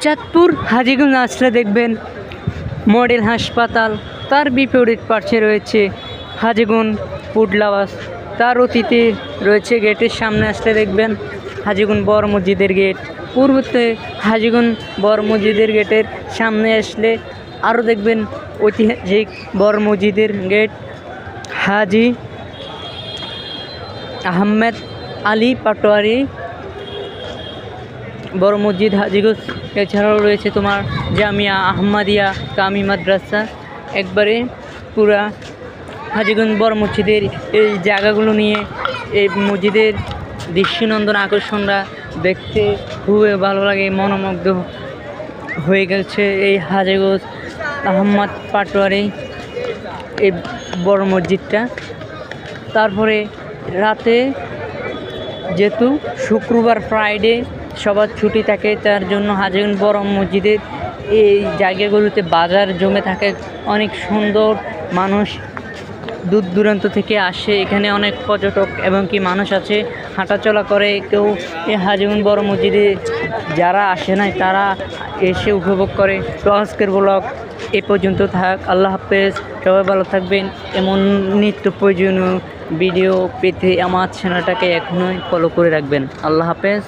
চাঁদপুর হাজীগঞ্জ আসলে দেখবেন মডেল হাসপাতাল, তার বিপরীত পাশে রয়েছে হাজীগঞ্জ পুডলাওয়াস, তার অতীতে রয়েছে গেটের সামনে আসলে দেখবেন হাজীগঞ্জ বড় মসজিদের গেট। পূর্বতে হাজীগঞ্জ বড় মসজিদের গেটের সামনে আসলে আরও দেখবেন ঐতিহাসিক বড় মসজিদের গেট হাজী আহমেদ আলী পাটোয়ারি বড় মসজিদ হাজীগঞ্জ। এছাড়াও রয়েছে তোমার জামিয়া আহমদিয়া কামি মাদ্রাসা। একবারে পুরা হাজীগঞ্জ বড় মসজিদের এই জায়গাগুলো নিয়ে এই মসজিদের দৃষ্টিনন্দন আকর্ষণরা দেখতে খুবই ভালো লাগে, মনোমুগ্ধ হয়ে গেছে এই হাজীগঞ্জ আহমদ পাটোয়ারি এই বড় মসজিদটা। তারপরে রাতে যেহেতু শুক্রবার ফ্রাইডে সবার ছুটি থাকে, তার জন্য হাজীগঞ্জ বড় মসজিদের এই জায়গাগুলোতে বাজার জমে থাকে, অনেক সুন্দর, মানুষ দূর দূরান্ত থেকে আসে, এখানে অনেক পর্যটক এবং কি মানুষ আছে হাঁটাচলা করে। কেউ এই হাজীগঞ্জ বড় মসজিদে যারা আসে নাই তারা এসে উপভোগ করে। তো আজকের ব্লগ এ পর্যন্ত থাক, আল্লাহ হাফেজ, সবাই ভালো থাকবেন। এমন নিত্য প্রয়োজনীয় ভিডিও পেতে আমার চ্যানেলটাকে এখনই ফলো করে রাখবেন। আল্লাহ হাফেজ।